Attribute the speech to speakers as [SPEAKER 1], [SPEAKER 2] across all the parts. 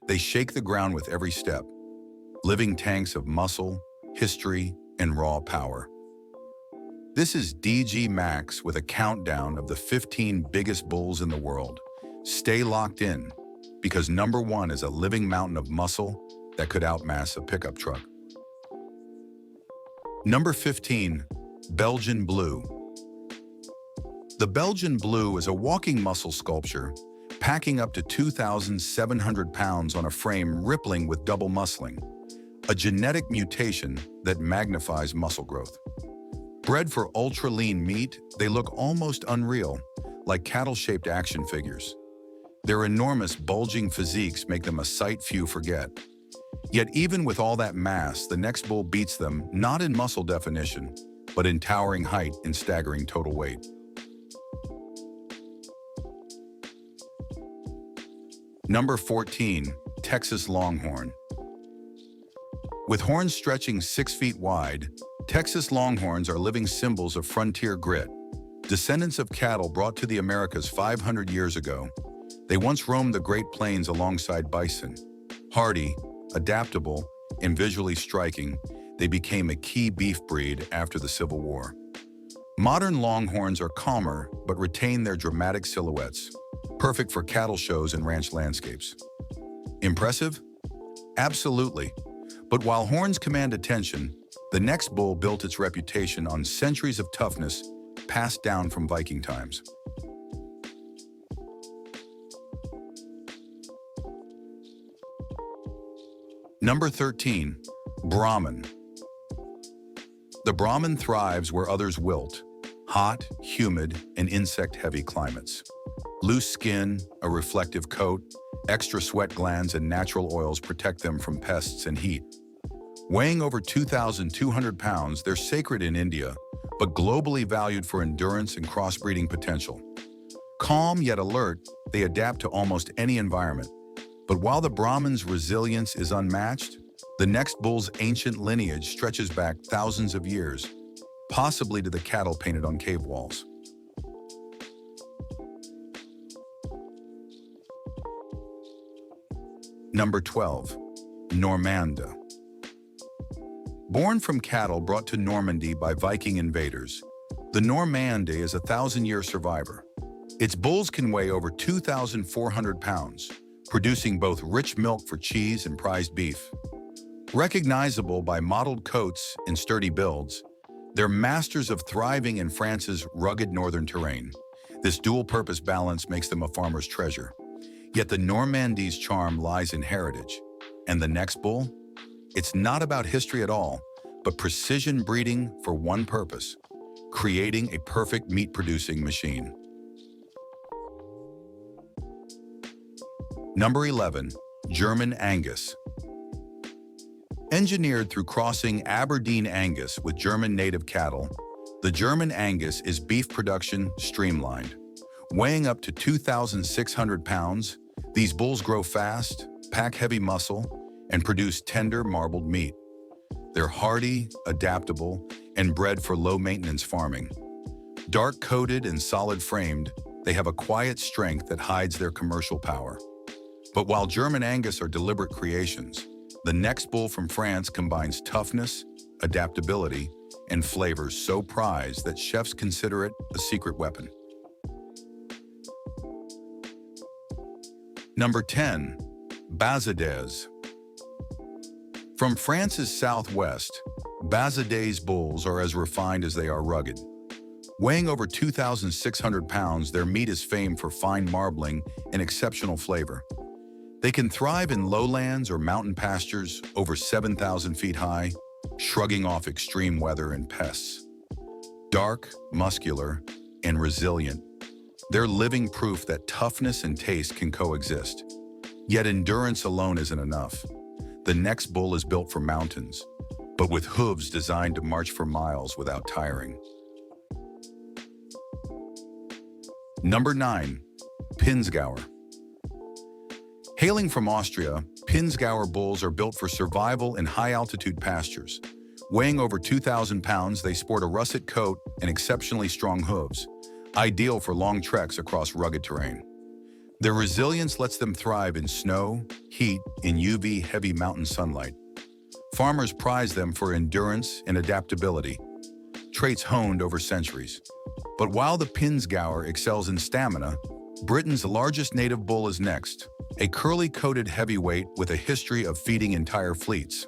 [SPEAKER 1] They shake the ground with every step, living tanks of muscle, history, and raw power. This is DG Max with a countdown of the 15 biggest bulls in the world. Stay locked in, because number 1 is a living mountain of muscle that could outmass a pickup truck. Number 15, Belgian Blue. The Belgian Blue is a walking muscle sculpture, packing up to 2,700 pounds on a frame rippling with double muscling, a genetic mutation that magnifies muscle growth. Bred for ultra-lean meat, they look almost unreal, like cattle-shaped action figures. Their enormous, bulging physiques make them a sight few forget. Yet even with all that mass, the next bull beats them not in muscle definition, but in towering height and staggering total weight. Number 14, Texas Longhorn. With horns stretching 6 feet wide, Texas Longhorns are living symbols of frontier grit. Descendants of cattle brought to the Americas 500 years ago, they once roamed the Great Plains alongside bison. Hardy, adaptable, and visually striking, they became a key beef breed after the Civil War. Modern Longhorns are calmer but retain their dramatic silhouettes, perfect for cattle shows and ranch landscapes. Impressive? Absolutely. But while horns command attention, the next bull built its reputation on centuries of toughness passed down from Viking times. Number 13, Brahman. The Brahman thrives where others wilt, hot, humid, and insect-heavy climates. Loose skin, a reflective coat, extra sweat glands, and natural oils protect them from pests and heat. Weighing over 2,200 pounds, they're sacred in India, but globally valued for endurance and crossbreeding potential. Calm yet alert, they adapt to almost any environment. But while the Brahman's resilience is unmatched, the next bull's ancient lineage stretches back thousands of years, possibly to the cattle painted on cave walls. Number 12, Normande. Born from cattle brought to Normandy by Viking invaders, the Normande is a 1,000-year survivor. Its bulls can weigh over 2,400 pounds, producing both rich milk for cheese and prized beef. Recognizable by mottled coats and sturdy builds, they're masters of thriving in France's rugged northern terrain. This dual-purpose balance makes them a farmer's treasure. Yet the Normandy's charm lies in heritage. And the next bull? It's not about history at all, but precision breeding for one purpose: creating a perfect meat-producing machine. Number 11, German Angus. Engineered through crossing Aberdeen Angus with German native cattle, the German Angus is beef production streamlined. Weighing up to 2,600 pounds, these bulls grow fast, pack heavy muscle, and produce tender, marbled meat. They're hardy, adaptable, and bred for low-maintenance farming. Dark-coated and solid-framed, they have a quiet strength that hides their commercial power. But while German Angus are deliberate creations, the next bull from France combines toughness, adaptability, and flavors so prized that chefs consider it a secret weapon. Number 10, Bazadaise. From France's southwest, Bazadaise bulls are as refined as they are rugged. Weighing over 2,600 pounds, their meat is famed for fine marbling and exceptional flavor. They can thrive in lowlands or mountain pastures over 7,000 feet high, shrugging off extreme weather and pests. Dark, muscular, and resilient, they're living proof that toughness and taste can coexist. Yet endurance alone isn't enough. The next bull is built for mountains, but with hooves designed to march for miles without tiring. Number 9, Pinsgauer. Hailing from Austria, Pinsgauer bulls are built for survival in high-altitude pastures. Weighing over 2,000 pounds, they sport a russet coat and exceptionally strong hooves, ideal for long treks across rugged terrain. Their resilience lets them thrive in snow, heat, and UV-heavy mountain sunlight. Farmers prize them for endurance and adaptability, traits honed over centuries. But while the Pinsgauer excels in stamina, Britain's largest native bull is next, a curly-coated heavyweight with a history of feeding entire fleets.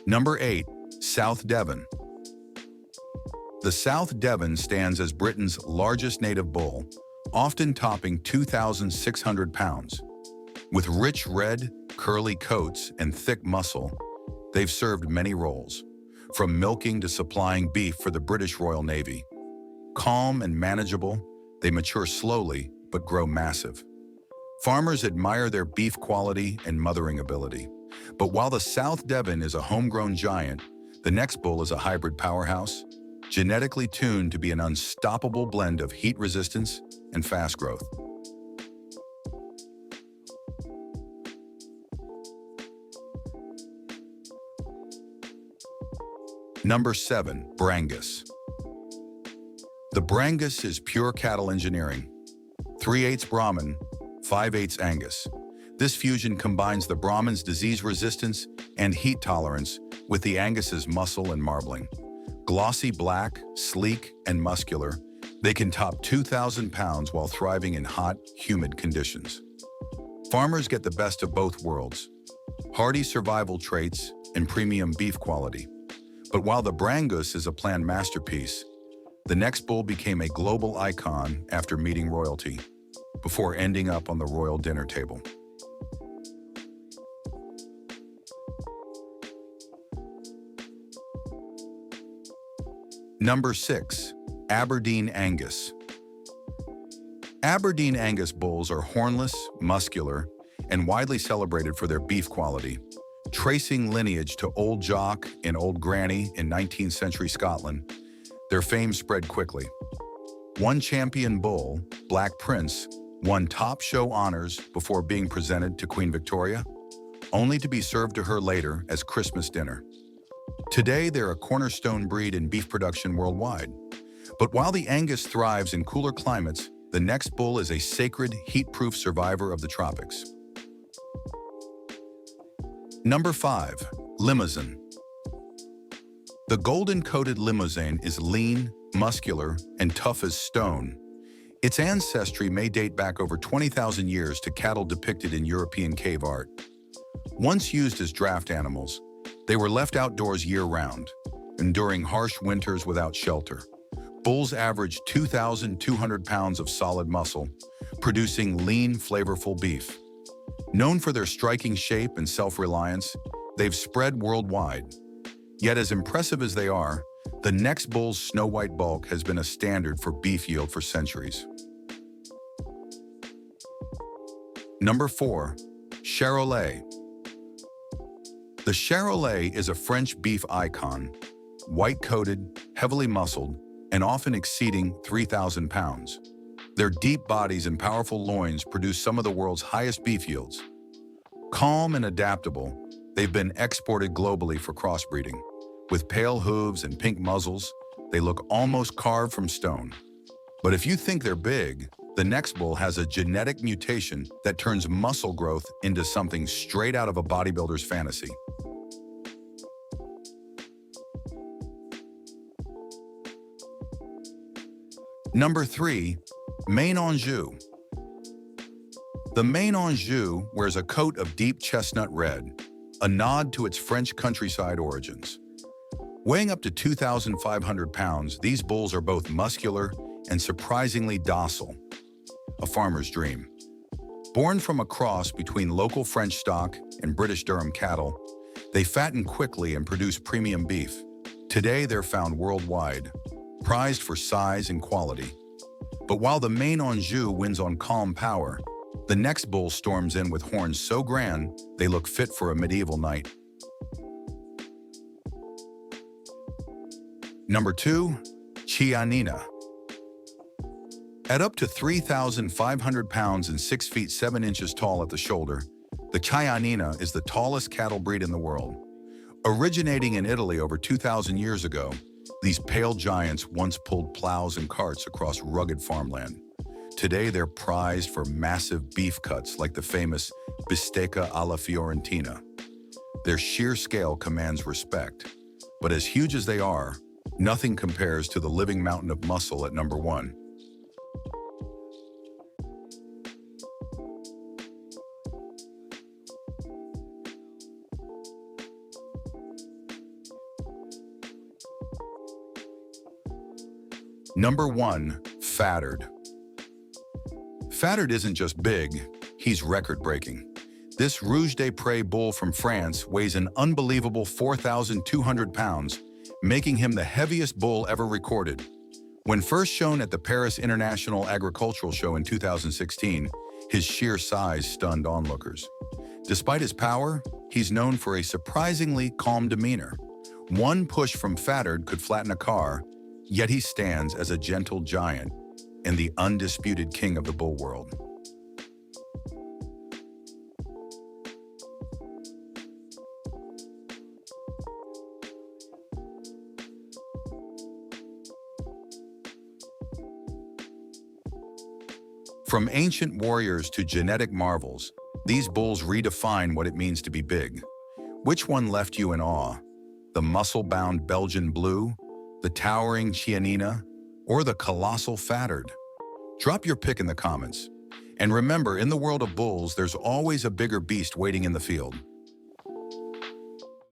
[SPEAKER 1] Number 8. South Devon. The South Devon stands as Britain's largest native bull, often topping 2,600 pounds. With rich red, curly coats and thick muscle, they've served many roles, from milking to supplying beef for the British Royal Navy. Calm and manageable, they mature slowly but grow massive. Farmers admire their beef quality and mothering ability. But while the South Devon is a homegrown giant, the next bull is a hybrid powerhouse, genetically tuned to be an unstoppable blend of heat resistance and fast growth. Number 7. Brangus. The Brangus is pure cattle engineering. 3/8 Brahman, 5/8 Angus. This fusion combines the Brahman's disease resistance and heat tolerance with the Angus's muscle and marbling. Glossy black, sleek, and muscular, they can top 2,000 pounds while thriving in hot, humid conditions. Farmers get the best of both worlds, hardy survival traits and premium beef quality. But while the Brangus is a planned masterpiece, the next bull became a global icon after meeting royalty, before ending up on the royal dinner table. Number 6. Aberdeen Angus. Aberdeen Angus bulls are hornless, muscular, and widely celebrated for their beef quality. Tracing lineage to Old Jock and Old Granny in 19th century Scotland, their fame spread quickly. One champion bull, Black Prince, won top show honors before being presented to Queen Victoria, only to be served to her later as Christmas dinner. Today, they're a cornerstone breed in beef production worldwide. But while the Angus thrives in cooler climates, the next bull is a sacred, heat-proof survivor of the tropics. Number 5. Limousin. The golden-coated Limousin is lean, muscular, and tough as stone. Its ancestry may date back over 20,000 years to cattle depicted in European cave art. Once used as draft animals, they were left outdoors year-round, enduring harsh winters without shelter. Bulls average 2,200 pounds of solid muscle, producing lean, flavorful beef. Known for their striking shape and self-reliance, they've spread worldwide. Yet as impressive as they are, the next bull's snow-white bulk has been a standard for beef yield for centuries. Number 4. Charolais. The Charolais is a French beef icon, white-coated, heavily muscled, and often exceeding 3,000 pounds. Their deep bodies and powerful loins produce some of the world's highest beef yields. Calm and adaptable, they've been exported globally for crossbreeding. With pale hooves and pink muzzles, they look almost carved from stone. But if you think they're big, the next bull has a genetic mutation that turns muscle growth into something straight out of a bodybuilder's fantasy. Number 3. Maine Anjou. The Maine Anjou wears a coat of deep chestnut red, a nod to its French countryside origins. Weighing up to 2,500 pounds, these bulls are both muscular and surprisingly docile, a farmer's dream. Born from a cross between local French stock and British Durham cattle, they fatten quickly and produce premium beef. Today, they're found worldwide, prized for size and quality. But while the Maine Anjou wins on calm power, the next bull storms in with horns so grand they look fit for a medieval knight. Number 2. Chianina. At up to 3,500 pounds and 6 feet 7 inches tall at the shoulder, the Chianina is the tallest cattle breed in the world. Originating in Italy over 2,000 years ago, these pale giants once pulled plows and carts across rugged farmland. Today, they're prized for massive beef cuts like the famous bistecca alla Fiorentina. Their sheer scale commands respect, but as huge as they are, nothing compares to the living mountain of muscle at number 1. Number 1, Fattard. Fattard isn't just big, he's record-breaking. This Rouge des Prés bull from France weighs an unbelievable 4,200 pounds, making him the heaviest bull ever recorded. When first shown at the Paris International Agricultural Show in 2016, his sheer size stunned onlookers. Despite his power, he's known for a surprisingly calm demeanor. One push from Fattard could flatten a car, yet he stands as a gentle giant and the undisputed king of the bull world. From ancient warriors to genetic marvels, these bulls redefine what it means to be big. Which one left you in awe? The muscle-bound Belgian Blue, the towering Chianina, or the colossal Fattard? Drop your pick in the comments. And remember, in the world of bulls, there's always a bigger beast waiting in the field.